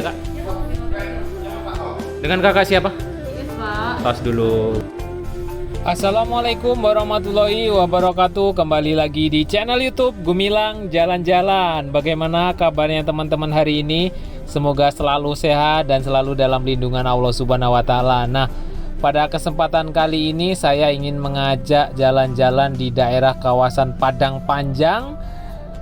ya kak. Dengan kakak siapa? Tas dulu. Assalamualaikum warahmatullahi wabarakatuh. Kembali lagi di channel YouTube Gumilang Jalan-Jalan. Bagaimana kabarnya teman-teman hari ini? Semoga selalu sehat dan selalu dalam lindungan Allah Subhanahu wa taala. Nah, pada kesempatan kali ini saya ingin mengajak jalan-jalan di daerah kawasan Padang Panjang,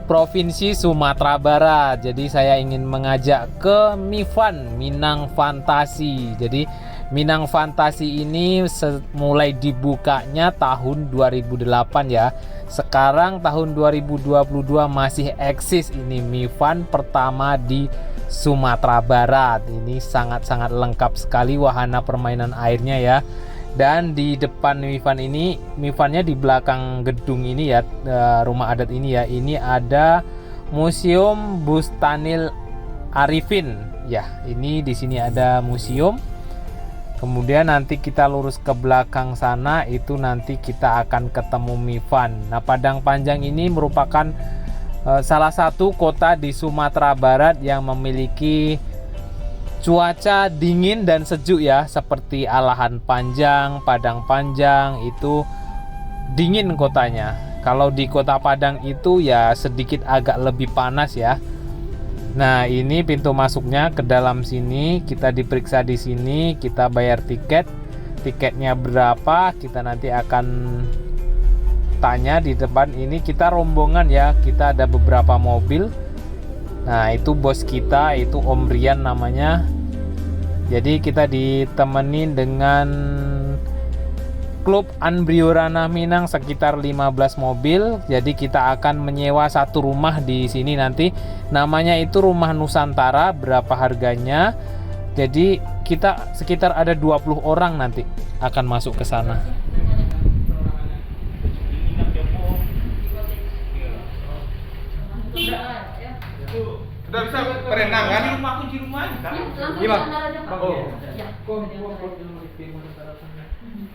Provinsi Sumatera Barat. Jadi saya ingin mengajak ke Mifan, Minang Fantasi. Jadi Minang Fantasi ini mulai dibukanya tahun 2008 ya. Sekarang tahun 2022 masih eksis ini Mifan pertama di Sumatera Barat. Ini sangat-sangat lengkap sekali wahana permainan airnya ya. Dan di depan Mifan ini, Mifannya di belakang gedung ini ya, rumah adat ini ya. Ini ada Museum Bustanil Arifin ya. Ini di sini ada museum. Kemudian nanti kita lurus ke belakang sana, itu nanti kita akan ketemu Mifan. Nah, Padang Panjang ini merupakan salah satu kota di Sumatera Barat yang memiliki cuaca dingin dan sejuk ya, seperti Alahan Panjang, Padang Panjang itu dingin kotanya. Kalau di Kota Padang itu ya sedikit agak lebih panas ya. Nah, ini pintu masuknya ke dalam sini. Kita diperiksa di sini, kita bayar tiket. Tiketnya berapa? Kita nanti akan tanya di depan ini. Kita rombongan ya. Kita ada beberapa mobil. Nah, itu bos kita, itu Om Rian namanya. Jadi kita ditemenin dengan Klub Anbriorana Minang sekitar 15 mobil. Jadi kita akan menyewa satu rumah di sini nanti. Namanya itu Rumah Nusantara. Berapa harganya? Jadi kita sekitar ada 20 orang nanti akan masuk ke sana. Udah bisa berenang kan? Rumah kunci rumah.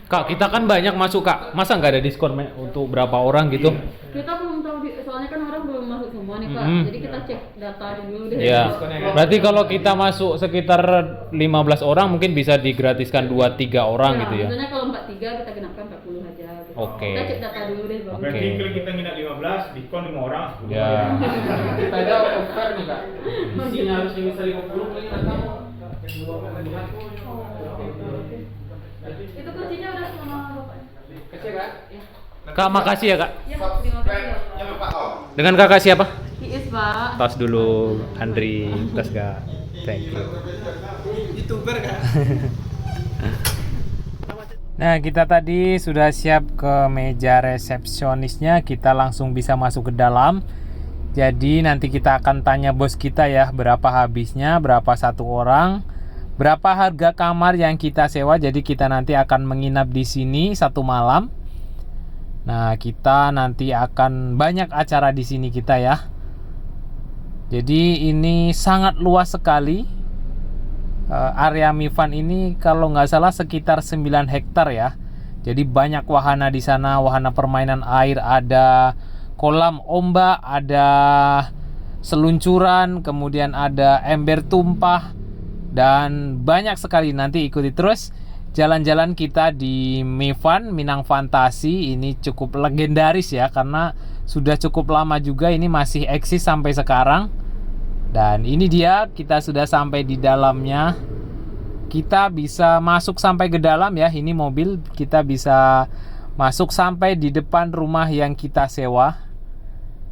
Kak, kita kan banyak masuk kak. Masa nggak ada diskon untuk berapa orang gitu? Kita belum tahu, soalnya kan orang belum masuk semua nih Kak. Jadi kita cek data dulu deh. Iya. Berarti kalau kita masuk sekitar 15 orang mungkin bisa digratiskan 2-3 orang gitu ya. Biasanya kalau 43 kita genapkan 40 aja gitu. Oke. Kita cek data dulu deh Bang. Berarti kalau kita nginap 15, diskon 5 orang 10 Ya. Kita ada offer nih kak. Isinya harus bisa 50 kali kamu. Itu kuncinya udah sama bapaknya. Kecil kak? Ya. Kak, makasih ya kak. Ya, terima kasih ya. Jangan lupa om. Dengan kakak siapa? Iis Pak. Tas dulu, Andri. Tas kak. Thank you. YouTuber kak? Nah, kita tadi sudah siap ke meja resepsionisnya. Kita langsung bisa masuk ke dalam. Jadi nanti kita akan tanya bos kita ya, berapa habisnya, berapa satu orang, berapa harga kamar yang kita sewa. Jadi kita nanti akan menginap di sini satu malam. Nah, kita nanti akan banyak acara di sini kita ya. Jadi ini sangat luas sekali. Area Mifan ini kalau nggak salah sekitar 9 hektar ya. Jadi banyak wahana di sana, wahana permainan air, ada kolam ombak, ada seluncuran, kemudian ada ember tumpah, dan banyak sekali. Nanti ikuti terus jalan-jalan kita di Mifan, Minang Fantasi. Ini cukup legendaris ya, karena sudah cukup lama juga, ini masih eksis sampai sekarang. Dan ini dia, kita sudah sampai di dalamnya. Kita bisa masuk sampai ke dalam ya. Ini mobil, kita bisa masuk sampai di depan rumah yang kita sewa.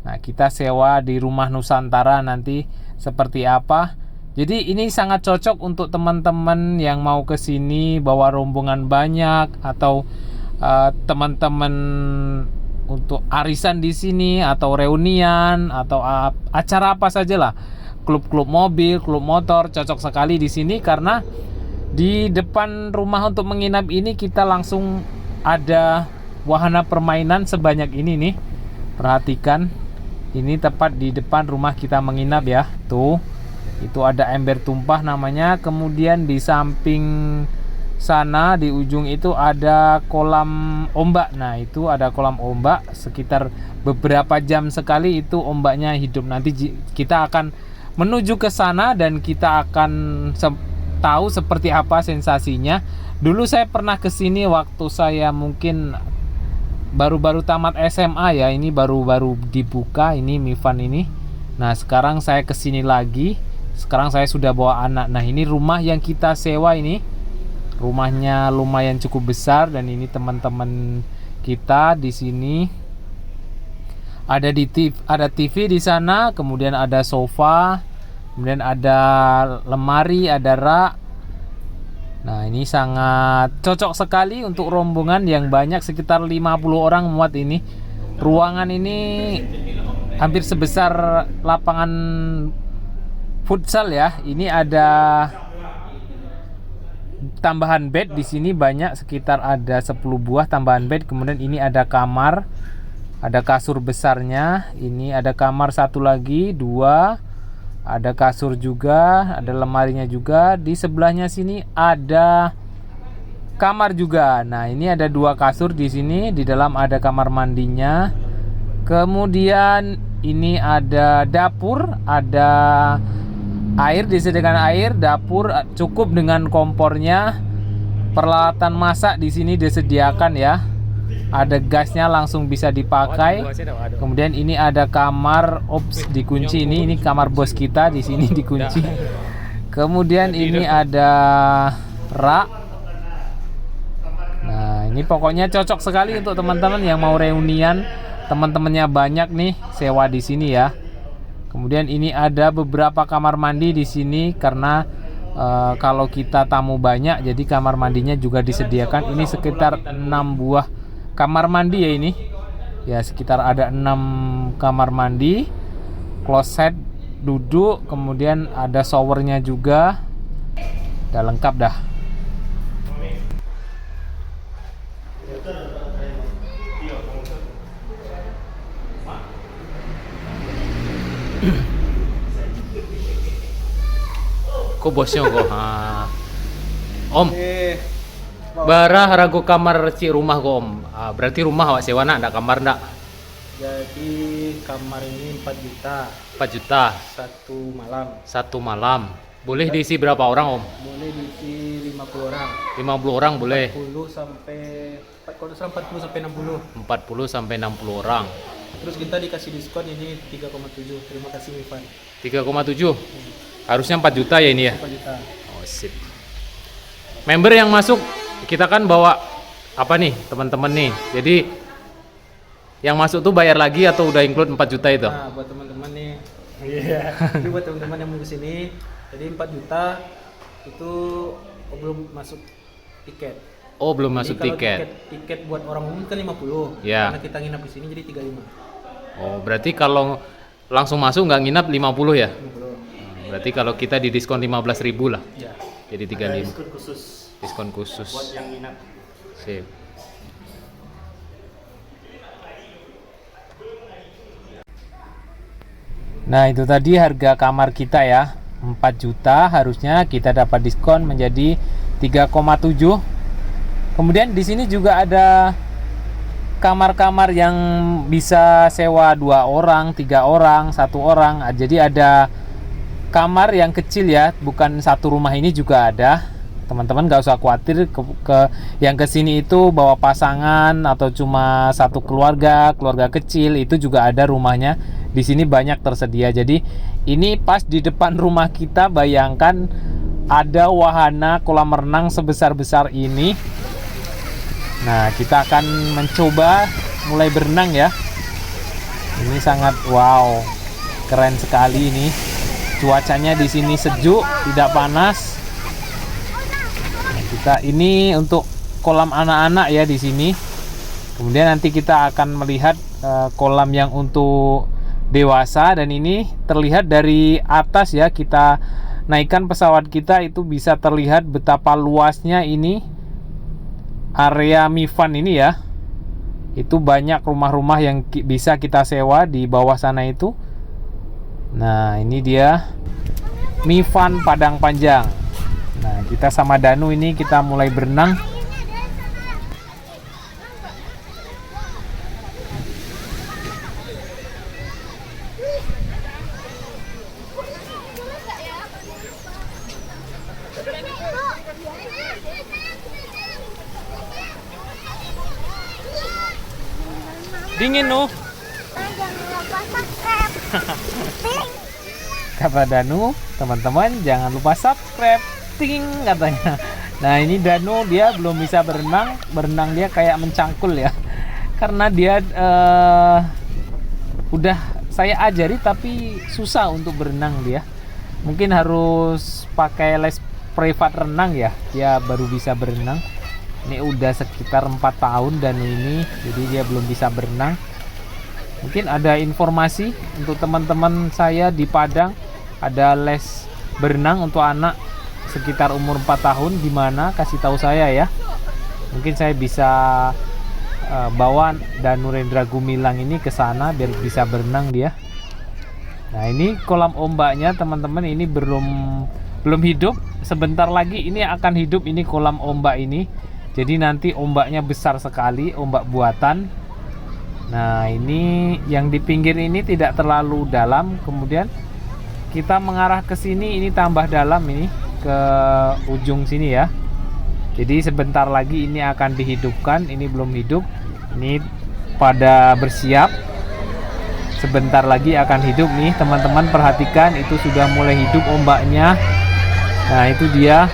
Nah, kita sewa di Rumah Nusantara nanti seperti apa. Jadi ini sangat cocok untuk teman-teman yang mau ke sini bawa rombongan banyak, atau teman-teman untuk arisan di sini, atau reunian, atau acara apa saja lah. Klub-klub mobil, klub motor, cocok sekali di sini karena di depan rumah untuk menginap ini kita langsung ada wahana permainan sebanyak ini nih. Perhatikan, ini tepat di depan rumah kita menginap ya. Tuh, itu ada ember tumpah namanya. Kemudian di samping sana di ujung itu ada kolam ombak. Nah, itu ada kolam ombak sekitar beberapa jam sekali itu ombaknya hidup. Nanti kita akan menuju ke sana dan kita akan tahu seperti apa sensasinya. Dulu saya pernah ke sini waktu saya mungkin baru-baru tamat SMA ya. Ini baru-baru dibuka ini Mifan ini. Nah, sekarang saya ke sini lagi. Sekarang saya sudah bawa anak. Nah, ini rumah yang kita sewa ini. Rumahnya lumayan cukup besar dan ini teman-teman kita di sini. Ada TV di sana, kemudian ada sofa, kemudian ada lemari, ada rak. Nah, ini sangat cocok sekali untuk rombongan yang banyak, sekitar 50 orang muat ini. Ruangan ini hampir sebesar lapangan futsal ya. Ini ada tambahan bed di sini banyak, sekitar ada 10 buah tambahan bed. Kemudian ini ada kamar. Ada kasur besarnya, ini ada kamar satu lagi, 2, ada kasur juga, ada lemarinya juga. Di sebelahnya sini ada kamar juga. Nah, ini ada 2 kasur di sini, di dalam ada kamar mandinya. Kemudian ini ada dapur, ada air, disediakan air, dapur cukup dengan kompornya. Peralatan masak di sini disediakan ya. Ada gasnya langsung bisa dipakai. Kemudian ini ada kamar, dikunci ini kamar bos kita di sini dikunci. Kemudian ini ada rak. Nah, ini pokoknya cocok sekali untuk teman-teman yang mau reunian. Teman-temannya banyak nih sewa di sini ya. Kemudian ini ada beberapa kamar mandi di sini karena kalau kita tamu banyak, jadi kamar mandinya juga disediakan. Ini sekitar 6 buah kamar mandi ya ini. Ya, sekitar ada 6 kamar mandi, kloset, duduk, kemudian ada showernya juga. Udah lengkap dah. Kok bosnya kok? Om. Bara ragu kamar ci rumah kok Om. Berarti rumah awak sewa nak, ada kamar ndak? Jadi kamar ini 4 juta. 4 juta. Satu malam. 1 malam. Boleh diisi berapa orang Om? Boleh diisi 50 orang. 50 orang boleh. 40 sampai 60. 40 sampai 60 orang. Terus kita dikasih diskon ini 3,7. Terima kasih Mifan. 3,7. Harusnya 4 juta ya ini ya? 4 juta. Oh, sip. Member yang masuk kita kan bawa apa nih teman-teman nih. Jadi yang masuk tuh bayar lagi atau udah include 4 juta itu? Nah, buat teman-teman nih. Iya. Jadi buat teman-teman yang mau ke sini, jadi 4 juta itu belum masuk tiket. Oh, belum Jadi masuk kalau tiket. Tiket buat orang umum kan 50. Ya. Karena kita nginap di sini jadi 35. Oh, berarti kalau langsung masuk nggak nginap 50 ya? 50. Berarti kalau kita di diskon 15.000 lah. Ya. Jadi 35. Ada diskon khusus Diskon khusus. buat yang nginap. Sip. Nah, itu tadi harga kamar kita ya. 4 juta, harusnya kita dapat diskon menjadi 3,7. Kemudian di sini juga ada kamar-kamar yang bisa sewa 2 orang, 3 orang, 1 orang. Jadi ada kamar yang kecil ya, bukan satu rumah ini juga ada. Teman-teman gak usah khawatir yang kesini itu bawa pasangan atau cuma satu keluarga kecil, itu juga ada rumahnya. Di sini banyak tersedia. Jadi ini pas di depan rumah kita, bayangkan ada wahana kolam renang sebesar-besar ini. Nah, kita akan mencoba mulai berenang ya. Ini sangat wow, keren sekali ini. Cuacanya di sini sejuk, tidak panas. Nah, kita ini untuk kolam anak-anak ya di sini. Kemudian nanti kita akan melihat kolam yang untuk dewasa, dan ini terlihat dari atas ya. Kita naikkan pesawat kita, itu bisa terlihat betapa luasnya ini area Mifan ini ya. Itu banyak rumah-rumah yang bisa kita sewa di bawah sana itu. Nah, ini dia Mifan Padang Panjang. Nah, kita sama Danu ini kita mulai berenang. Dingin nu. Jangan lupa subscribe. Kata Danu, teman-teman jangan lupa subscribe. Ting katanya. Nah, ini Danu dia belum bisa berenang. Berenang dia kayak mencangkul ya. Karena dia udah saya ajari tapi susah untuk berenang dia. Mungkin harus pakai les privat renang ya. Dia baru bisa berenang. Ini udah sekitar 4 tahun Danu ini, jadi dia belum bisa berenang. Mungkin ada informasi untuk teman-teman saya di Padang, ada les berenang untuk anak sekitar umur 4 tahun, gimana kasih tahu saya ya. Mungkin saya bisa bawa Danu Rendra Gumilang ini ke sana biar bisa berenang dia. Nah, ini kolam ombaknya teman-teman, ini belum hidup. Sebentar lagi ini akan hidup ini kolam ombak ini. Jadi nanti ombaknya besar sekali, ombak buatan. Nah, ini yang di pinggir ini tidak terlalu dalam. Kemudian kita mengarah ke sini, ini tambah dalam ini ke ujung sini ya. Jadi sebentar lagi ini akan dihidupkan. Ini belum hidup. Ini pada bersiap. Sebentar lagi akan hidup nih, teman-teman perhatikan itu sudah mulai hidup ombaknya. Nah, itu dia.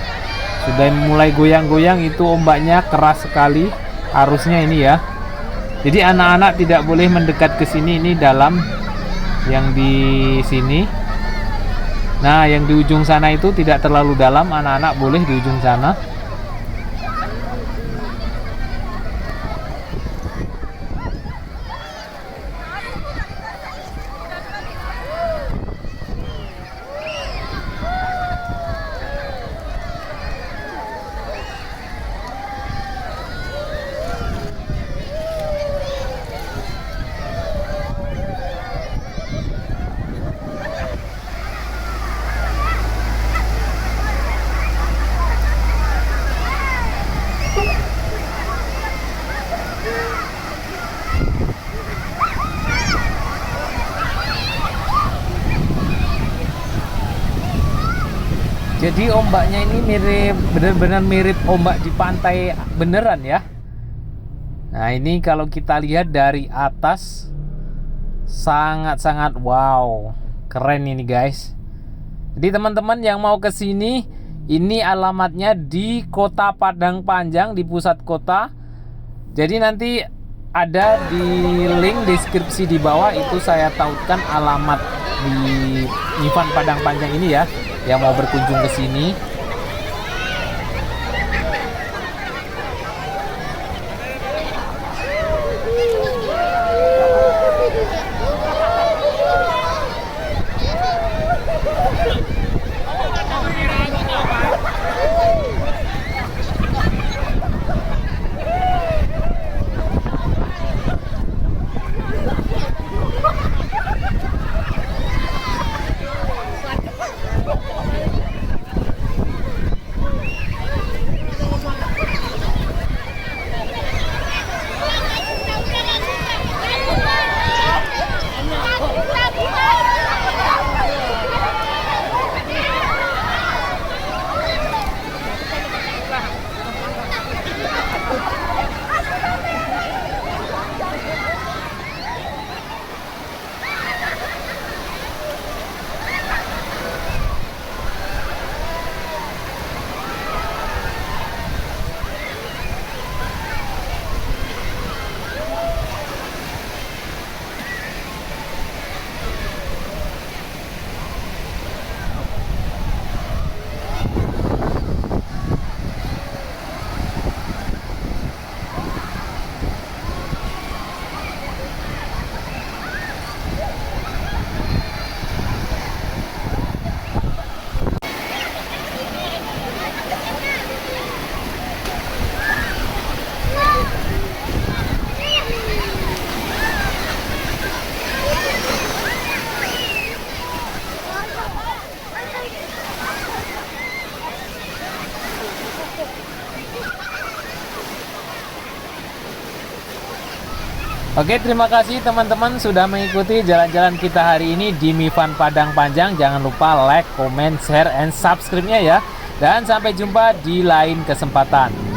Sudah mulai goyang-goyang, itu ombaknya keras sekali arusnya ini ya. Jadi anak-anak tidak boleh mendekat ke sini, ini dalam yang di sini. Nah, yang di ujung sana itu tidak terlalu dalam, anak-anak boleh di ujung sana. Jadi ombaknya ini benar-benar mirip ombak di pantai beneran ya. Nah, ini kalau kita lihat dari atas sangat-sangat wow, keren ini guys. Jadi teman-teman yang mau ke sini, ini alamatnya di Kota Padang Panjang, di pusat kota. Jadi nanti ada di link deskripsi di bawah, itu saya tautkan alamat di Mifan Padang Panjang ini ya, yang mau berkunjung ke sini. Oke, terima kasih teman-teman sudah mengikuti jalan-jalan kita hari ini di Mifan Padang Panjang. Jangan lupa like, comment, share, and subscribe-nya ya. Dan sampai jumpa di lain kesempatan.